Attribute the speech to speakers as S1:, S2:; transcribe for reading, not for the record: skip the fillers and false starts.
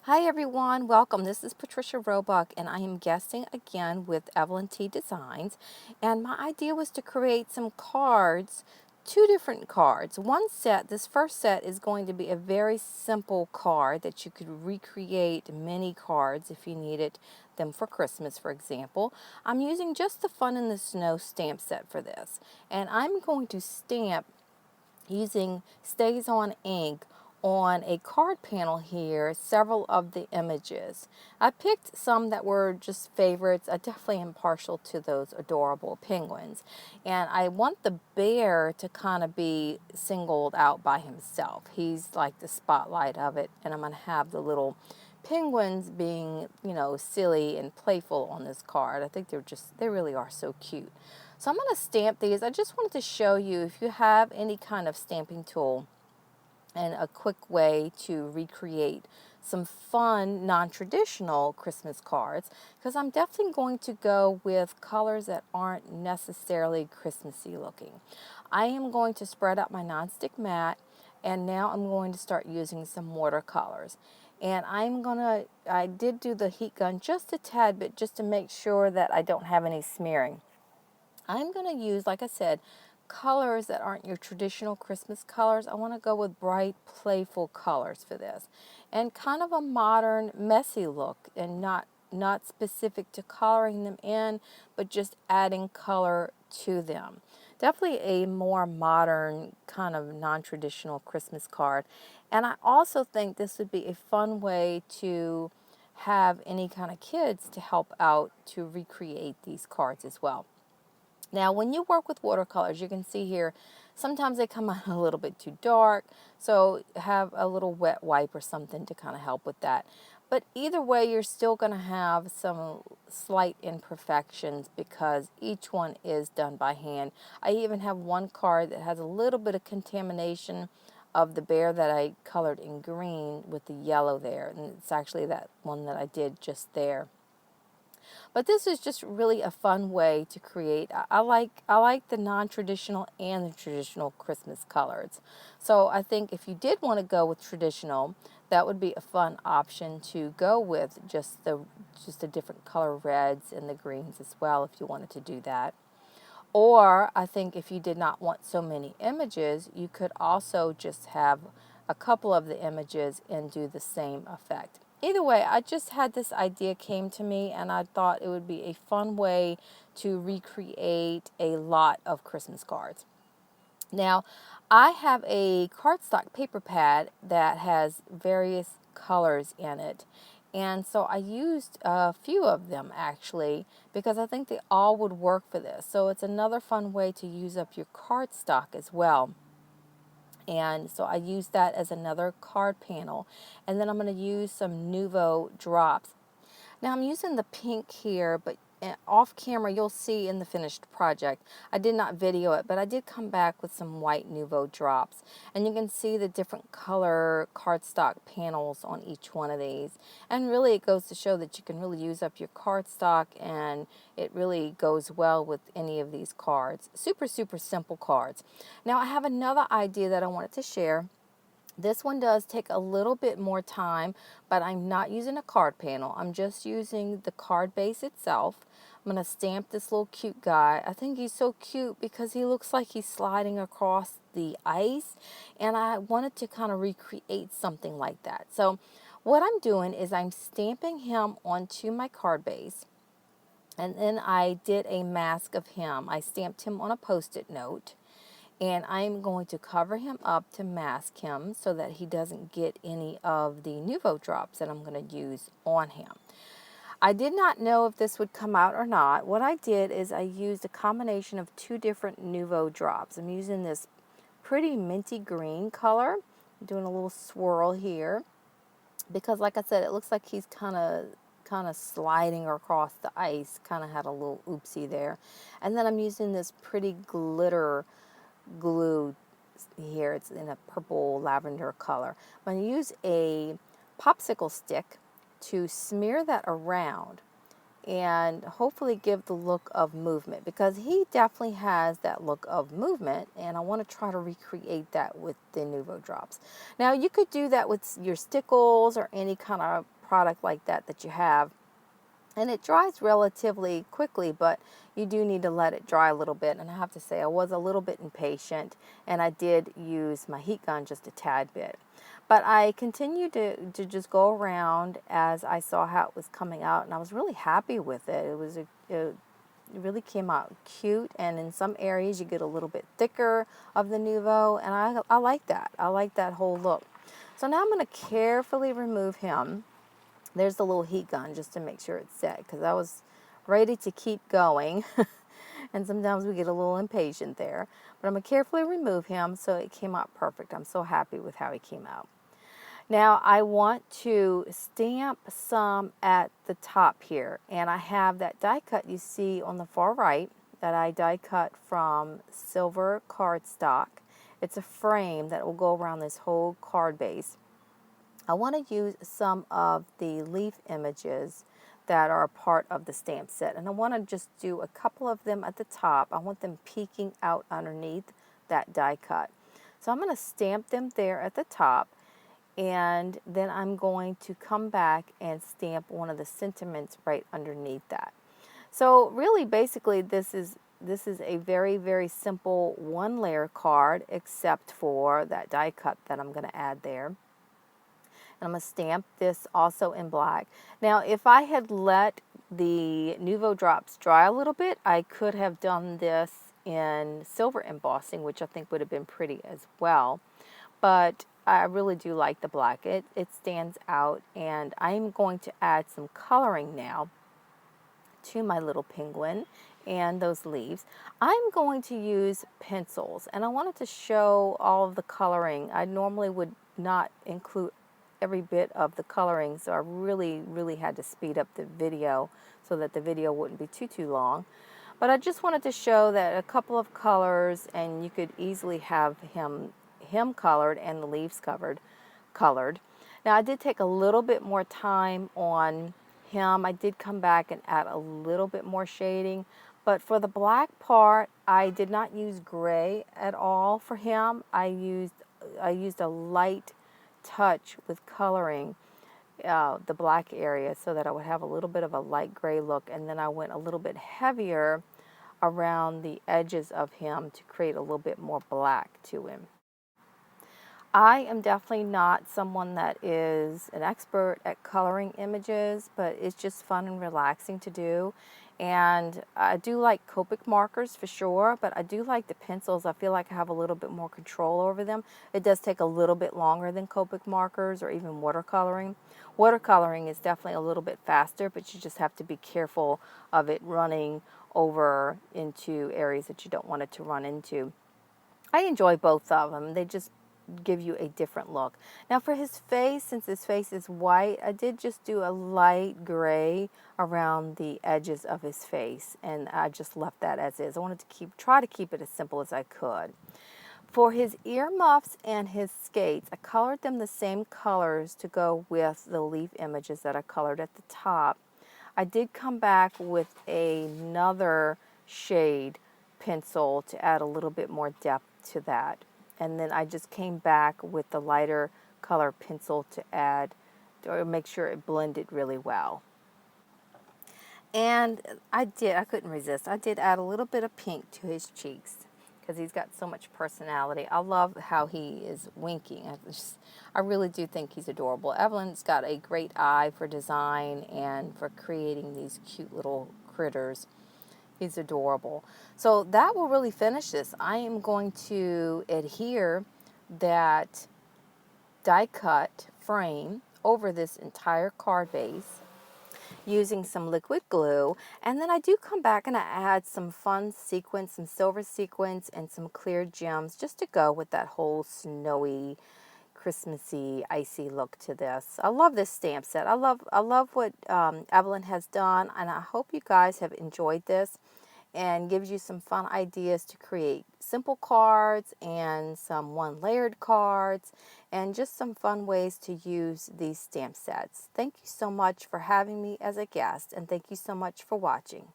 S1: Hi everyone, welcome. This is Patricia Roebuck and I am guesting again with Evelin T Designs. And my idea was to create some cards, two different cards. One set, this first set is going to be a very simple card that you could recreate many cards if you needed them for Christmas, for example. I'm using just the Fun in the Snow stamp set for this. And I'm going to stamp using Stays On ink on a card panel here several of the images. I picked some that were just favorites. I definitely am partial to those adorable penguins, and I want the bear to kind of be singled out by himself. He's like the spotlight of it, and I'm going to have the little penguins being, silly and playful on this card. I think they really are so cute. So I'm going to stamp these. I just wanted to show you if you have any kind of stamping tool and a quick way to recreate some fun, non-traditional Christmas cards, because I'm definitely going to go with colors that aren't necessarily Christmassy looking. I am going to spread out my nonstick mat, and now I'm going to start using some watercolors. And I did do the heat gun just a tad bit just to make sure that I don't have any smearing. I'm going to use, like I said, colors that aren't your traditional Christmas colors. I want to go with bright, playful colors for this. And kind of a modern, messy look, and not specific to coloring them in, but just adding color to them. Definitely a more modern, kind of non-traditional Christmas card. And I also think this would be a fun way to have any kind of kids to help out to recreate these cards as well. Now, when you work with watercolors, you can see here, sometimes they come out a little bit too dark, so have a little wet wipe or something to kind of help with that. But either way, you're still going to have some slight imperfections because each one is done by hand. I even have one card that has a little bit of contamination of the bear that I colored in green with the yellow there, and it's actually that one that I did just there. But this is just really a fun way to create. I like the non-traditional and the traditional Christmas colors. So I think if you did want to go with traditional, that would be a fun option to go with just the different color reds and the greens as well if you wanted to do that. Or I think if you did not want so many images, you could also just have a couple of the images and do the same effect. Either way, I just had this idea came to me and I thought it would be a fun way to recreate a lot of Christmas cards. Now, I have a cardstock paper pad that has various colors in it. And so I used a few of them actually because I think they all would work for this. So it's another fun way to use up your cardstock as well. And so I used that as another card panel. And then I'm going to use some Nuvo Drops. Now I'm using the pink here, but off camera you'll see in the finished project. I did not video it, but I did come back with some white Nuvo Drops. And you can see the different color cardstock panels on each one of these. And really it goes to show that you can really use up your cardstock, and it really goes well with any of these cards. Super, super simple cards. Now I have another idea that I wanted to share. This one does take a little bit more time, but I'm not using a card panel. I'm just using the card base itself. I'm going to stamp this little cute guy. I think he's so cute because he looks like he's sliding across the ice, and I wanted to kind of recreate something like that. So what I'm doing is I'm stamping him onto my card base, and then I did a mask of him. I stamped him on a Post-it note. And I'm going to cover him up to mask him so that he doesn't get any of the Nuvo Drops that I'm going to use on him. I did not know if this would come out or not. What I did is I used a combination of two different Nuvo Drops. I'm using this pretty minty green color. I'm doing a little swirl here because, like I said, it looks like he's kind of sliding across the ice. Kind of had a little oopsie there. And then I'm using this pretty glitter glue here. It's in a purple lavender color. I'm going to use a popsicle stick to smear that around and hopefully give the look of movement, because he definitely has that look of movement, and I want to try to recreate that with the Nuvo Drops. Now you could do that with your stickles or any kind of product like that you have. And it dries relatively quickly, but you do need to let it dry a little bit. And I have to say, I was a little bit impatient, and I did use my heat gun just a tad bit. But I continued to just go around as I saw how it was coming out, and I was really happy with it. It really came out cute, and in some areas you get a little bit thicker of the Nuvo, and I like that. I like that whole look. So now I'm going to carefully remove him. There's the little heat gun just to make sure it's set, because I was ready to keep going. And sometimes we get a little impatient there. But I'm going to carefully remove him so it came out perfect. I'm so happy with how he came out. Now I want to stamp some at the top here. And I have that die cut you see on the far right that I die cut from silver cardstock. It's a frame that will go around this whole card base. I want to use some of the leaf images that are a part of the stamp set, and I want to just do a couple of them at the top. I want them peeking out underneath that die cut. So I'm going to stamp them there at the top, and then I'm going to come back and stamp one of the sentiments right underneath that. So really basically this is a very, very simple one layer card, except for that die cut that I'm going to add there. And I'm going to stamp this also in black. Now, if I had let the Nuvo Drops dry a little bit, I could have done this in silver embossing, which I think would have been pretty as well. But I really do like the black. It stands out, and I'm going to add some coloring now to my little penguin and those leaves. I'm going to use pencils, and I wanted to show all of the coloring. I normally would not include every bit of the coloring, so I really had to speed up the video so that the video wouldn't be too long. But I just wanted to show that a couple of colors, and you could easily have him colored and the leaves colored. Now I did take a little bit more time on him. I did come back and add a little bit more shading, but for the black part I did not use gray at all for him. I used a light touch with coloring the black area so that I would have a little bit of a light gray look, and then I went a little bit heavier around the edges of him to create a little bit more black to him. I am definitely not someone that is an expert at coloring images, but it's just fun and relaxing to do. And I do like Copic markers for sure, but I do like the pencils. I feel like I have a little bit more control over them. It does take a little bit longer than Copic markers or even watercoloring. Watercoloring is definitely a little bit faster, but you just have to be careful of it running over into areas that you don't want it to run into. I enjoy both of them. They just give you a different look. Now for his face, since his face is white, I did just do a light gray around the edges of his face, and I just left that as is. I wanted to try to keep it as simple as I could. For his earmuffs and his skates, I colored them the same colors to go with the leaf images that I colored at the top. I did come back with another shade pencil to add a little bit more depth to that. And then I just came back with the lighter color pencil to add, or make sure it blended really well. And I couldn't resist. I did add a little bit of pink to his cheeks because he's got so much personality. I love how he is winking. I really do think he's adorable. Evelyn's got a great eye for design and for creating these cute little critters. He's adorable. So that will really finish this. I am going to adhere that die cut frame over this entire card base using some liquid glue, and then I do come back and I add some fun sequins, some silver sequins and some clear gems just to go with that whole snowy, Christmassy, icy look to this. I love this stamp set. I love what Evelyn has done, and I hope you guys have enjoyed this and gives you some fun ideas to create simple cards and some one-layered cards and just some fun ways to use these stamp sets. Thank you so much for having me as a guest, and thank you so much for watching.